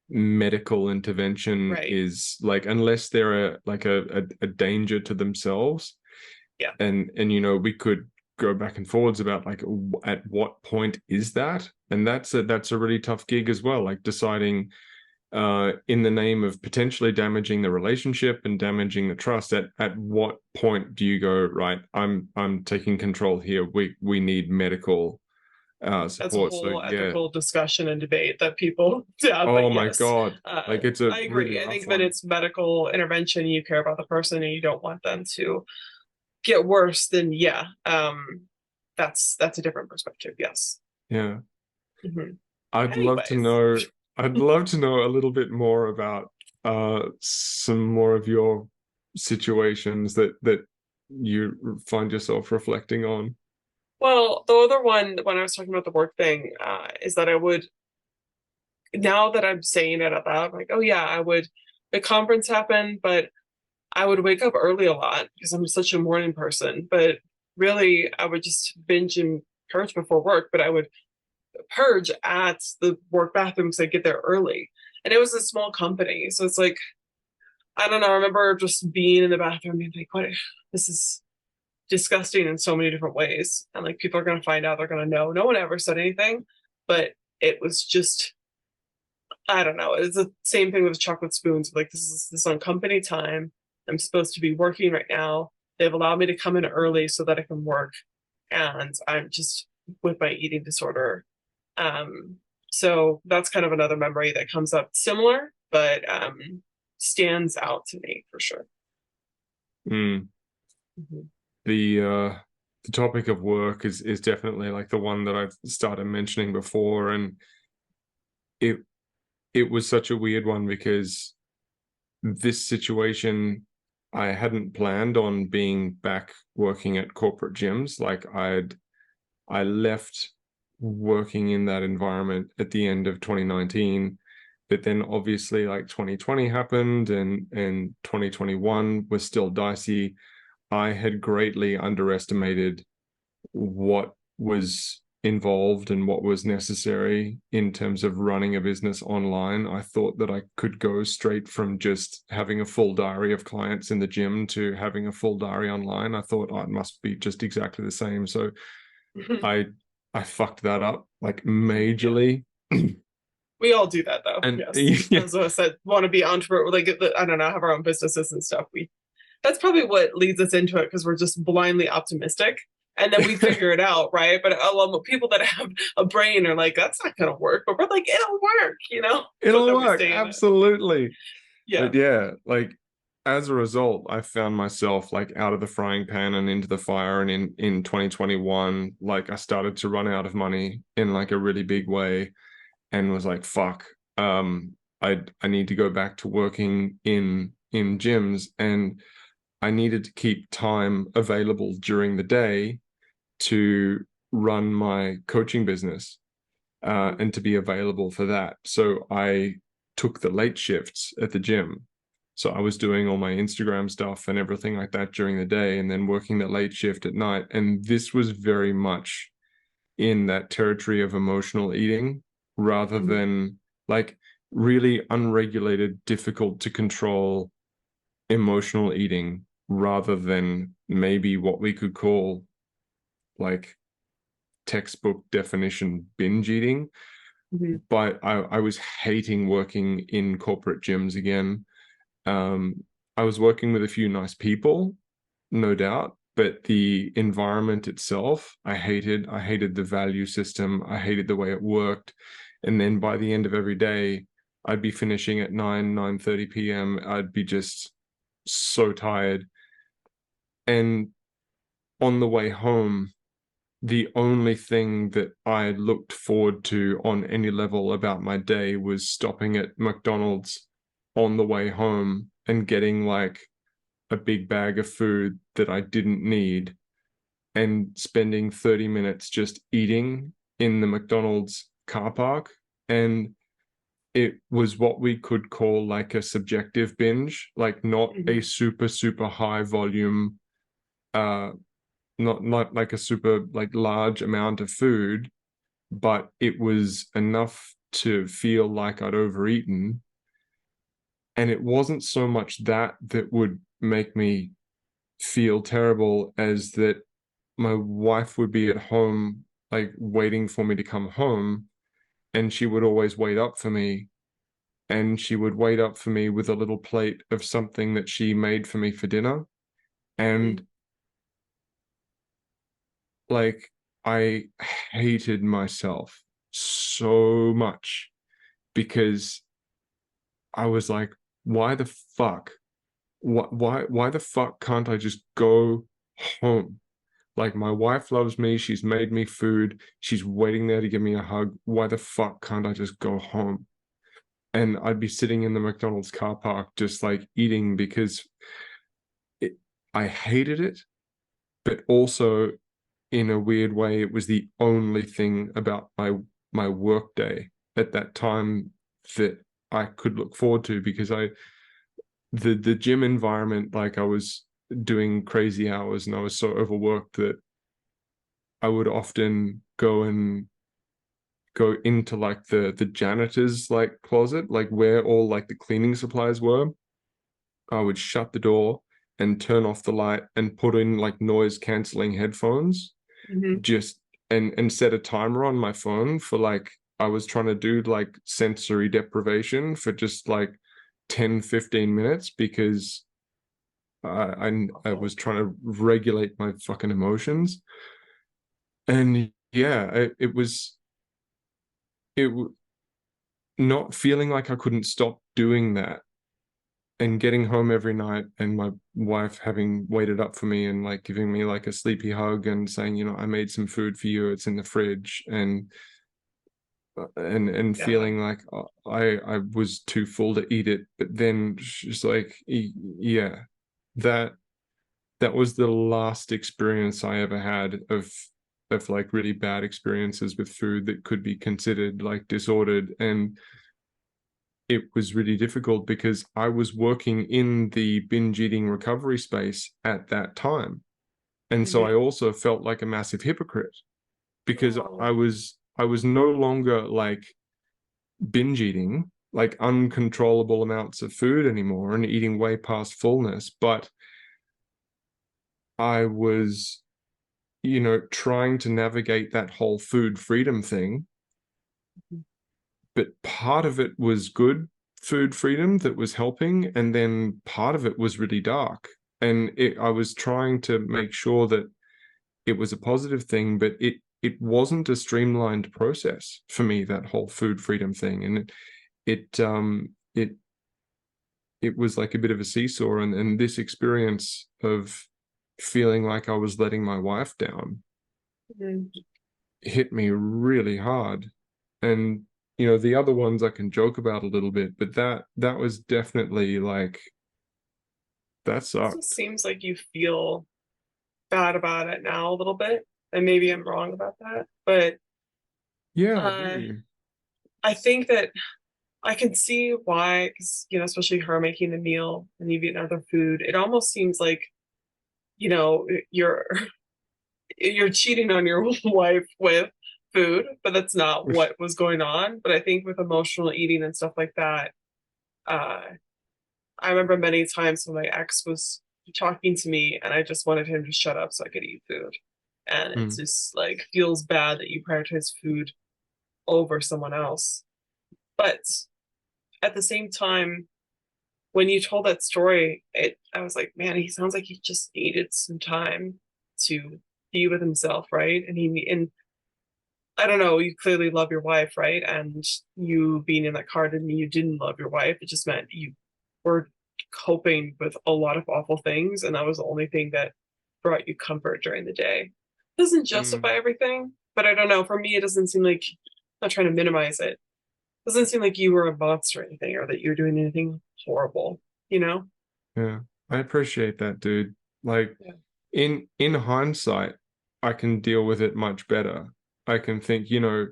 medical intervention Right. is like, unless they're like a danger to themselves. Yeah. And we could go back and forwards about like at what point is that, and that's a really tough gig as well, like deciding in the name of potentially damaging the relationship and damaging the trust, at what point do you go, right, I'm taking control here, we need medical That's a support. So whole yeah. ethical discussion and debate that people have. Oh But my yes, God. Like, it's a I really agree. I rough think that one. it's medical intervention. You care about the person and you don't want them to get worse. Then yeah, that's a different perspective. Yes. Yeah. Hmm. I'd love to Anyways. know, I'd love to know a little bit more about some more of your situations that you find yourself reflecting on. Well, the other one, when I was talking about the work thing, is that I would, now that I'm saying it out loud, I'm like, oh yeah, the conference happened, but I would wake up early a lot because I'm such a morning person. But really, I would just binge and purge before work, but I would purge at the work bathroom because I get there early. And it was a small company. So it's like, I don't know. I remember just being in the bathroom being like, what? This is disgusting in so many different ways. And like people are going to find out, they're going to know. No one ever said anything, but it was just, I don't know. It's the same thing with chocolate spoons. Like this on company time. I'm supposed to be working right now. They've allowed me to come in early so that I can work. And I'm just with my eating disorder. Um, so that's kind of another memory that comes up similar, but stands out to me for sure. Mm. Mm-hmm. The topic of work is definitely like the one that I've started mentioning before, and it was such a weird one because this situation, I hadn't planned on being back working at corporate gyms. Like I left working in that environment at the end of 2019, but then obviously like 2020 happened, and 2021 was still dicey. I had greatly underestimated what was involved and what was necessary in terms of running a business online. I thought that I could go straight from just having a full diary of clients in the gym to having a full diary online. I thought, oh, it must be just exactly the same. So I fucked that up like majorly. We all do that though. And yes. yeah. As I said, want to be entrepreneur, like I don't know, have our own businesses and stuff. That's probably what leads us into it, because we're just blindly optimistic. And then we figure it out, right? But a lot of people that have a brain are like, that's not going to work. But we're like, it'll work, you know? It'll work, absolutely. Yeah. But yeah, like as a result, I found myself like out of the frying pan and into the fire. And in 2021, like I started to run out of money in like a really big way, and was like, fuck, I need to go back to working in gyms, and I needed to keep time available during the day to run my coaching business, and to be available for that. So I took the late shifts at the gym. So I was doing all my Instagram stuff and everything like that during the day, and then working the late shift at night. And this was very much in that territory of emotional eating, rather than like really unregulated, difficult to control emotional eating, rather than maybe what we could call like textbook definition binge eating. But I was hating working in corporate gyms again. I was working with a few nice people, no doubt, but the environment itself, I hated. I hated the value system. I hated the way it worked. And then by the end of every day, I'd be finishing at 9:30 p.m. I'd be just so tired. And on the way home, the only thing that I looked forward to on any level about my day was stopping at McDonald's on the way home and getting like a big bag of food that I didn't need, and spending 30 minutes just eating in the McDonald's car park. And it was what we could call like a subjective binge, like not a super high volume, not like a super like large amount of food, but it was enough to feel like I'd overeaten. And it wasn't so much that would make me feel terrible, as that my wife would be at home like waiting for me to come home, and she would always wait up for me, and she would wait up for me with a little plate of something that she made for me for dinner. And like I hated myself so much, because I was like, why the fuck? Why the fuck can't I just go home? Like, my wife loves me. She's made me food. She's waiting there to give me a hug. Why the fuck can't I just go home? And I'd be sitting in the McDonald's car park just like eating, because I hated it, but also in a weird way, it was the only thing about my work day at that time that I could look forward to, because the gym environment, like I was doing crazy hours and I was so overworked that I would often go into like the janitor's like closet, like where all like the cleaning supplies were, I would shut the door and turn off the light and put in like noise canceling headphones, Mm-hmm. just and set a timer on my phone for like, I was trying to do like sensory deprivation for just like 10-15 minutes, because I was trying to regulate my fucking emotions. And yeah, it was not feeling like I couldn't stop doing that, and getting home every night and my wife having waited up for me and like giving me like a sleepy hug and saying, you know, I made some food for you, it's in the fridge, and Yeah. feeling like I was too full to eat it. But then she's like, yeah, that was the last experience I ever had of like really bad experiences with food that could be considered like disordered. And it was really difficult because I was working in the binge eating recovery space at that time. And so Mm-hmm. I also felt like a massive hypocrite, because Oh. I was no longer like binge eating like uncontrollable amounts of food anymore and eating way past fullness, but I was, you know, trying to navigate that whole food freedom thing. But part of it was good food freedom that was helping, and then part of it was really dark. And I was trying to make sure that it was a positive thing, but it wasn't a streamlined process for me, that whole food freedom thing. And it it it was like a bit of a seesaw, and this experience of feeling like I was letting my wife down Mm-hmm. hit me really hard. And you know, the other ones I can joke about a little bit, but that was definitely like, that Also sucked. seems like you feel bad about it now a little bit, and maybe I'm wrong about that, but Yeah, I uh, do. I think that I can see why, because especially her making the meal and you eating other food, it almost seems like you know you're you're cheating on your wife with food, but that's not what was going on. But I think with emotional eating and stuff like that, uh, I remember many times when my ex was talking to me and I just wanted him to shut up so I could eat food. And it's Mm, just like feels bad that you prioritize food over someone else. But at the same time, when you told that story, I was like, man, he sounds like he just needed some time to be with himself, right? And I don't know, you clearly love your wife, right? And you being in that car didn't mean you didn't love your wife. It just meant you were coping with a lot of awful things, and that was the only thing that brought you comfort during the day. It doesn't mm, justify everything, but I don't know. For me, it doesn't seem like, I'm not trying to minimize it. It doesn't seem like you were a monster or anything, or that you're doing anything horrible, you know? yeah, I appreciate that, dude. Like, Yeah. in hindsight, I can deal with it much better. I can think, you know,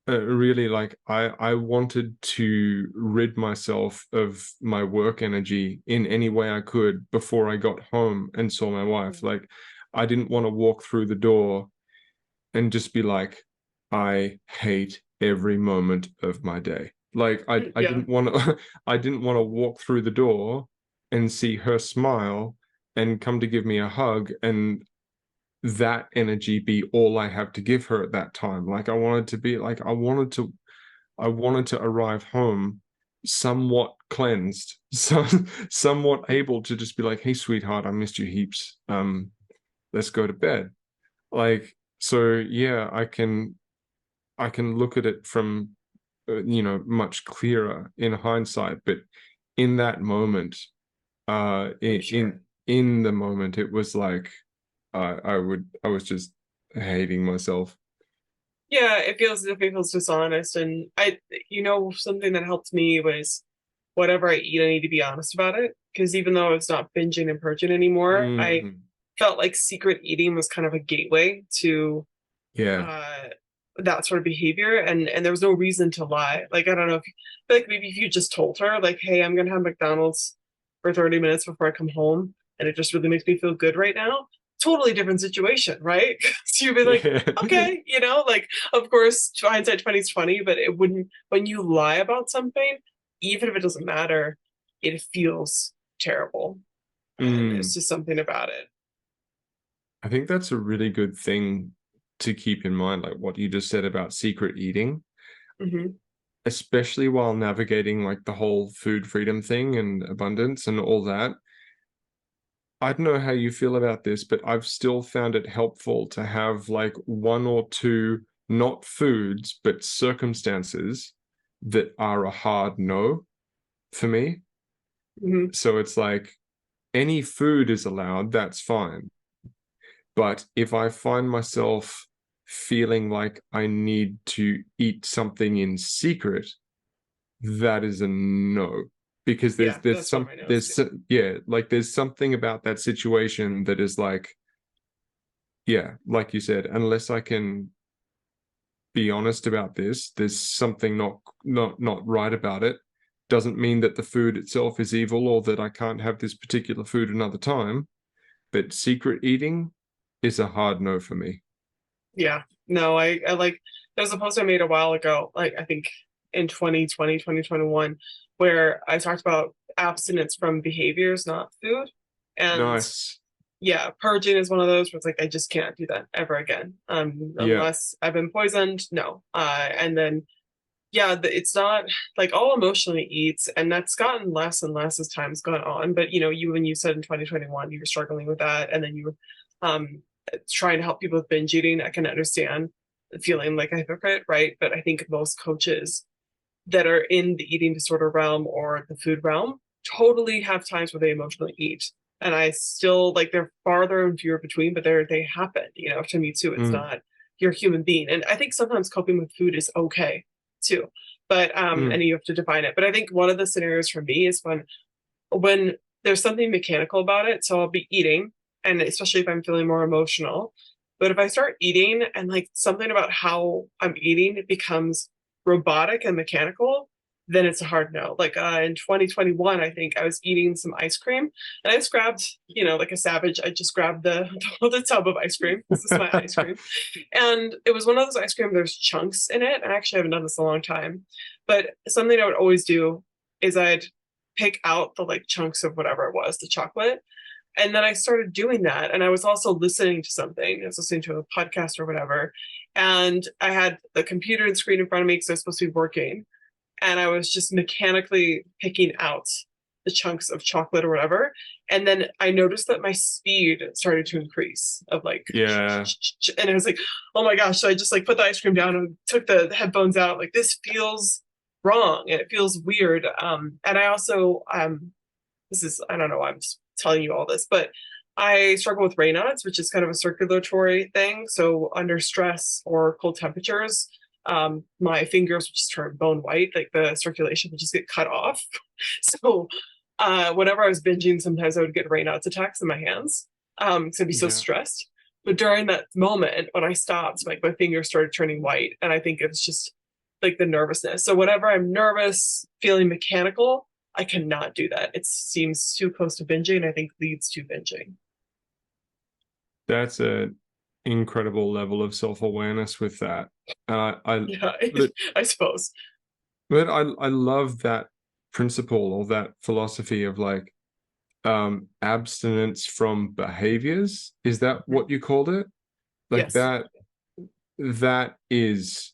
really, like, I wanted to rid myself of my work energy in any way I could before I got home and saw my wife. Like, I didn't want to walk through the door and just be like, I hate every moment of my day. Like, I Yeah. didn't want to I didn't want to walk through the door and see her smile and come to give me a hug, and that energy be all I have to give her at that time. Like, I wanted to be like, I wanted to arrive home somewhat cleansed, so somewhat able to just be like, hey sweetheart, I missed you heaps. Let's go to bed. Like, so yeah, I can look at it from you know, much clearer in hindsight. But in that moment, I'm sure. in the moment, it was like, I was just hating myself. Yeah, it feels dishonest, and something that helped me was whatever I eat, I need to be honest about it. Because even though it's not binging and purging anymore, I Mm, felt like secret eating was kind of a gateway to yeah. uh, that sort of behavior, and there was no reason to lie. Like I don't know if like maybe if you just told her like, hey, I'm gonna have McDonald's for 30 minutes before I come home, and it just really makes me feel good right now. Totally different situation, right? So you'd be like, Yeah. okay, like of course hindsight 20 is funny, but it wouldn't when you lie about something. even if it doesn't matter, it feels terrible. And there's just something about it. I think that's a really good thing to keep in mind, like what you just said about secret eating, especially while navigating like the whole food freedom thing and abundance and all that. I don't know how you feel about this, but I've still found it helpful to have like one or two, not foods, but circumstances that are a hard no for me. So it's like any food is allowed, that's fine. But if I find myself feeling like I need to eat something in secret, that is a no. Because there's something about that situation that is like, yeah, like you said, unless I can be honest about this, there's something not right about it. Doesn't mean that the food itself is evil or that I can't have this particular food another time. But secret eating is a hard no for me. Yeah, no, I like, there's a post I made a while ago, like I think in 2020, 2021, where I talked about abstinence from behaviors, not food. And Nice. yeah, purging is one of those where it's like, I just can't do that ever again. Unless I've been poisoned, no. And then, yeah, it's not like all emotionally eats, and that's gotten less and less as time's gone on. But when you said in 2021 you were struggling with that, and then you were trying to help people with binge eating, I can understand feeling like a hypocrite, right? But I think most coaches that are in the eating disorder realm or the food realm totally have times where they emotionally eat. And I still like, they're farther and fewer between, but they happen, to me too. It's not, you're a human being. And I think sometimes coping with food is okay too. But and you have to define it. But I think one of the scenarios for me is when there's something mechanical about it. So I'll be eating, and especially if I'm feeling more emotional. But if I start eating and like something about how I'm eating, it becomes robotic and mechanical, then it's a hard no. Like in 2021, I think I was eating some ice cream, and I just grabbed, like a savage, I just grabbed the tub of ice cream. This is my ice cream. And it was one of those ice cream, there's chunks in it. I actually haven't done this in a long time. But something I would always do is I'd pick out the like chunks of whatever it was, the chocolate. And then I started doing that. And I was also listening to something. I was listening to a podcast or whatever. And I had the computer and screen in front of me because I was supposed to be working. And I was just mechanically picking out the chunks of chocolate or whatever. And then I noticed that my speed started to increase of like, yeah. And I was like, oh my gosh. So I just like put the ice cream down and took the headphones out. Like, this feels wrong and it feels weird. And I also, this is, I don't know, I'm just telling you all this, but I struggle with Raynaud's, which is kind of a circulatory thing. So under stress or cold temperatures, my fingers would just turn bone white, like the circulation would just get cut off. So whenever I was binging, sometimes I would get Raynaud's attacks in my hands because I'd be so stressed. But during that moment when I stopped, like my fingers started turning white, and I think it's just like the nervousness. So whenever I'm nervous, feeling mechanical, I cannot do that. It seems too close to binging, I think leads to binging. That's an incredible level of self-awareness with that. I suppose. But I love that principle or that philosophy of like abstinence from behaviors. Is that what you called it? Like yes. that is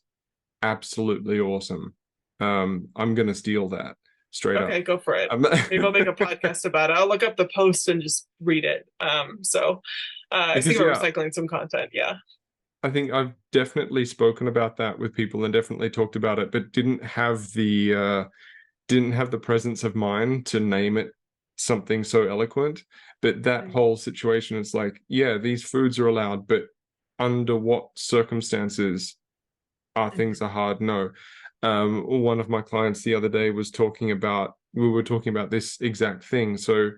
absolutely awesome. I'm gonna steal that straight up. Okay, go for it. Maybe I'll make a podcast about it. I'll look up the post and just read it. I think we're recycling some content. Yeah. I think I've definitely spoken about that with people and definitely talked about it, but didn't have the presence of mind to name it something so eloquent. But that whole situation is like, yeah, these foods are allowed, but under what circumstances are things a hard no? One of my clients the other day was talking about, we were talking about this exact thing. So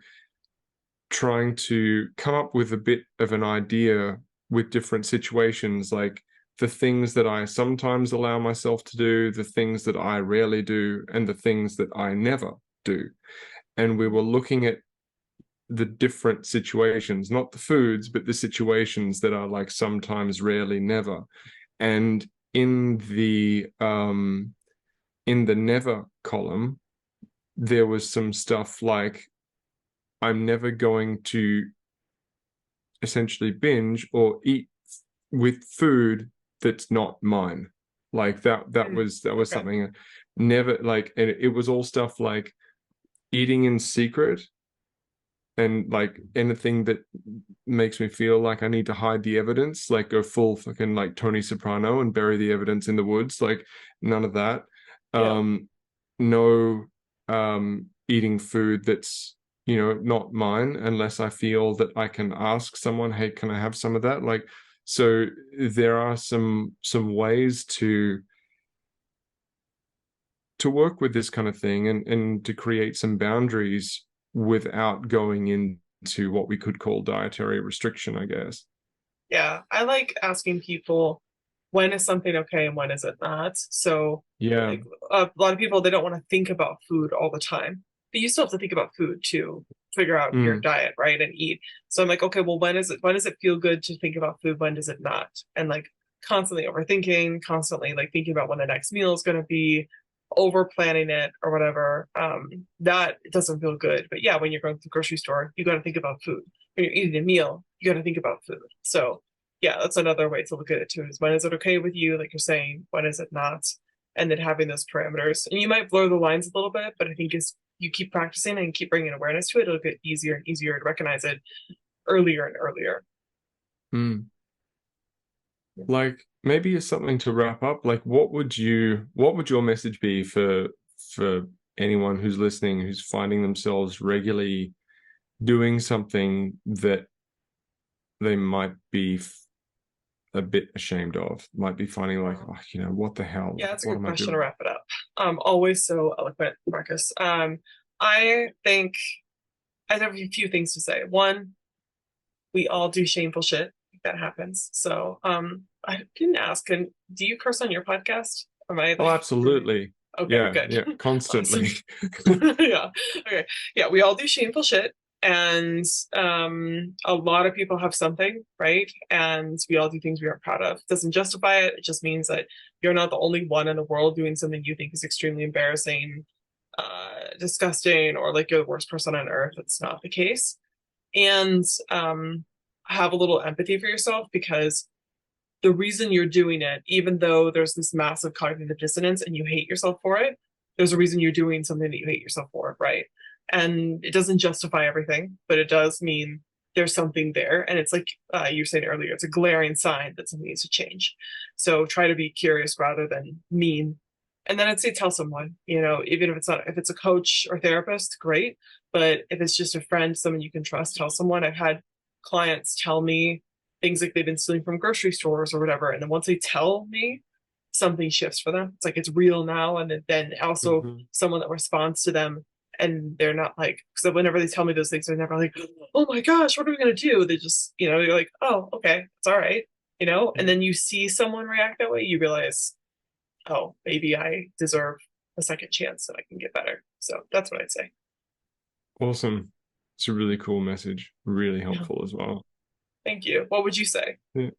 trying to come up with a bit of an idea with different situations, like the things that I sometimes allow myself to do, the things that I rarely do, and the things that I never do. And we were looking at the different situations, not the foods, but the situations that are like sometimes, rarely, never. And in the never column, there was some stuff like, I'm never going to essentially binge or eat with food that's not mine. Like that was Okay. something never, like, and it was all stuff like eating in secret, and like anything that makes me feel like I need to hide the evidence, like go full fucking like Tony Soprano and bury the evidence in the woods, like none of that. Yeah. No eating food that's, you know, not mine, unless I feel that I can ask someone, hey, can I have some of that? Like, so there are some ways to work with this kind of thing, and to create some boundaries without going into what we could call dietary restriction, I guess. Yeah, I like asking people, when is something okay and when is it not? So, Yeah. like a lot of people, they don't want to think about food all the time, but you still have to think about food to figure out your diet, right, and eat. So I'm like, okay, well, when does it feel good to think about food? When does it not? And like constantly overthinking, constantly like thinking about when the next meal is going to be, over planning it or whatever. That doesn't feel good. But yeah, when you're going to the grocery store, you got to think about food. When you're eating a meal, you got to think about food. So yeah, that's another way to look at it too, is when is it okay with you, like you're saying, when is it not? And then having those parameters. And you might blur the lines a little bit, but I think as you keep practicing and keep bringing awareness to it, it'll get easier and easier to recognize it earlier and earlier. Like, maybe it's something to wrap up. Like, what would your message be for anyone who's listening, who's finding themselves regularly doing something that they might be a bit ashamed of, might be finding like, oh, you know, what the hell? Yeah, that's a what good am I question to doing? wrap it up. Always so eloquent, Marcus. I think I have a few things to say. One, we all do shameful shit. That happens. So I didn't ask, do you curse on your podcast? Am I Oh, like absolutely. okay, Yeah, good. constantly. Yeah. Okay. Yeah, we all do shameful shit. And a lot of people have something, right? And we all do things we aren't proud of. It doesn't justify it. It just means that you're not the only one in the world doing something you think is extremely embarrassing, disgusting, or like you're the worst person on earth. It's not the case. And have a little empathy for yourself, because the reason you're doing it, even though there's this massive cognitive dissonance and you hate yourself for it, there's a reason you're doing something that you hate yourself for, right? And it doesn't justify everything, but it does mean there's something there. And it's like you were saying earlier, it's a glaring sign that something needs to change. So try to be curious rather than mean. And then I'd say tell someone, you know, even if it's a coach or therapist, great. But if it's just a friend, someone you can trust, tell someone. I've had clients tell me things like they've been stealing from grocery stores or whatever. And then once they tell me, something shifts for them. It's like it's real now. And then also someone that responds to them, and they're not like, because whenever they tell me those things, they're never like, oh my gosh, what are we going to do? They just, you know, they're like, oh, okay, it's all right, you know? And then you see someone react that way, you realize, oh, maybe I deserve a second chance and I can get better. So that's what I'd say. Awesome. It's a really cool message. Really helpful as well. Thank you. What would you say? Yeah.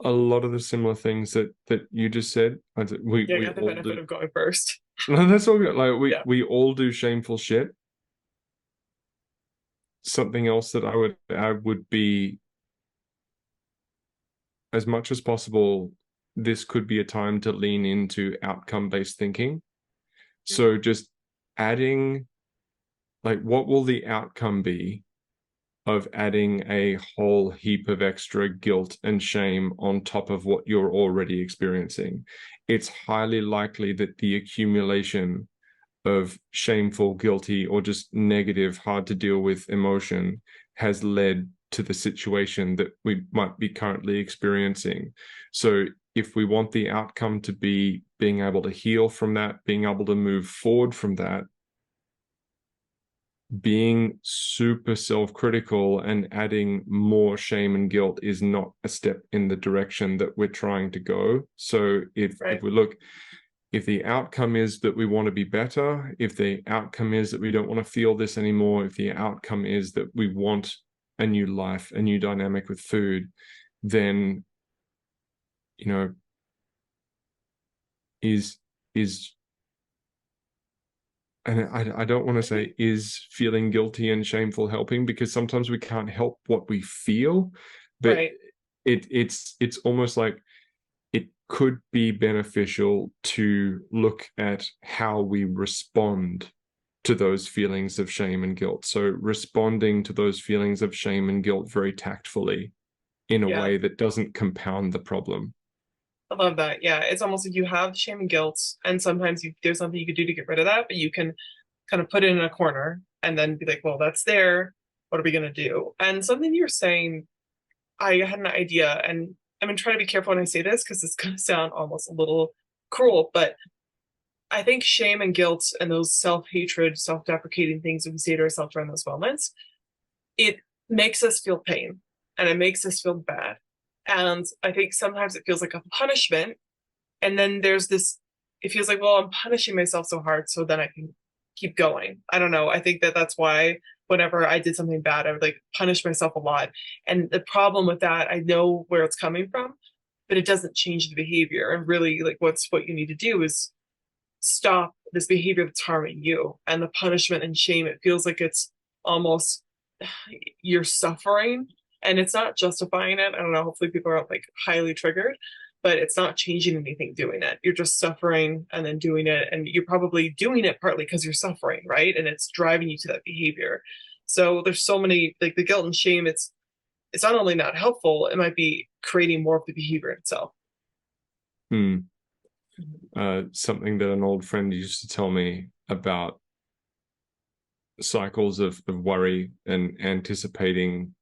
A lot of the similar things that you just said. We got the all benefit do. of going first. No, that's all good. Like we all do shameful shit. Something else that I would be, as much as possible, this could be a time to lean into outcome-based thinking. So just adding, like, what will the outcome be of adding a whole heap of extra guilt and shame on top of what you're already experiencing? It's highly likely that the accumulation of shameful, guilty, or just negative, hard to deal with emotion has led to the situation that we might be currently experiencing. So if we want the outcome to be being able to heal from that, being able to move forward from that, being super self-critical and adding more shame and guilt is not a step in the direction that we're trying to go. So if we look, if the outcome is that we want to be better, if the outcome is that we don't want to feel this anymore, if the outcome is that we want a new life, a new dynamic with food, then, you know, is and I don't want to say is feeling guilty and shameful helping, because sometimes we can't help what we feel, but Right. it's almost like it could be beneficial to look at how we respond to those feelings of shame and guilt. So responding to those feelings of shame and guilt very tactfully in a Yeah. way that doesn't compound the problem. I love that. Yeah. It's almost like you have shame and guilt, and sometimes there's something you could do to get rid of that, but you can kind of put it in a corner and then be like, well, that's there. What are we going to do? And something you're saying, I had an idea, and I'm going to try to be careful when I say this because it's going to sound almost a little cruel, but I think shame and guilt and those self-hatred, self-deprecating things that we say to ourselves around those moments, it makes us feel pain and it makes us feel bad. And I think sometimes it feels like a punishment. And then there's this, it feels like, well, I'm punishing myself so hard so then I can keep going. I don't know. I think that's why whenever I did something bad, I would like punish myself a lot. And the problem with that, I know where it's coming from, but it doesn't change the behavior. And really, like, what you need to do is stop this behavior that's harming you. And the punishment and shame, it feels like it's almost you're suffering, and it's not justifying it. I don't know, hopefully people aren't like highly triggered, but it's not changing anything doing it. You're just suffering and then doing it, and you're probably doing it partly because you're suffering, right? And it's driving you to that behavior. So there's so many, like the guilt and shame, it's not only not helpful, it might be creating more of the behavior itself. Something that an old friend used to tell me about cycles of worry and anticipating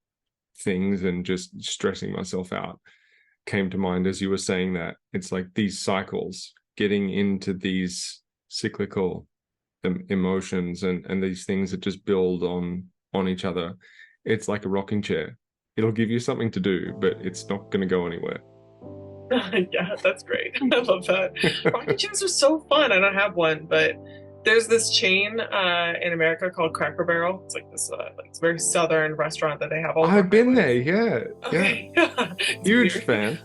things and just stressing myself out came to mind as you were saying that. It's like these cycles, getting into these cyclical emotions and these things that just build on each other. It's like a rocking chair. It'll give you something to do, but it's not going to go anywhere. Yeah, that's great. I love that. Rocking chairs are so fun. I don't have one, but there's this chain in America called Cracker Barrel. It's like this like very southern restaurant that they have all over I've been highways. there, yeah. Okay. Yeah. It's Huge weird. fan.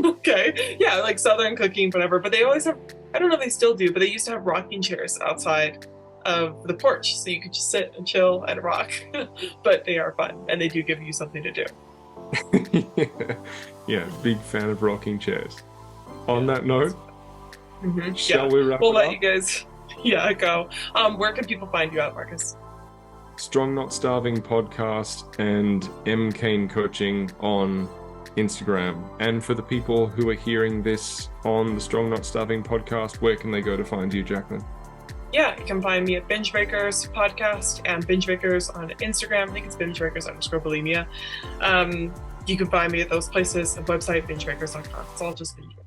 Okay. Yeah, like southern cooking, whatever. But they always have, I don't know if they still do, but they used to have rocking chairs outside of the porch so you could just sit and chill and rock. But they are fun and they do give you something to do. Yeah, big fan of rocking chairs. On that note, Mm-hmm. shall we wrap We'll it let up? you guys go. Where can people find you at, Marcus? Strong Not Starving podcast and M Kain coaching on Instagram. And for the people who are hearing this on the Strong Not Starving podcast, where can they go to find you, Jacqueline? Yeah, you can find me at Binge Breakers podcast and Binge Breakers on Instagram. I think it's Binge Breakers _Bulimia. You can find me at those places, the website, bingebreakers.com. It's all just Binge Breakers.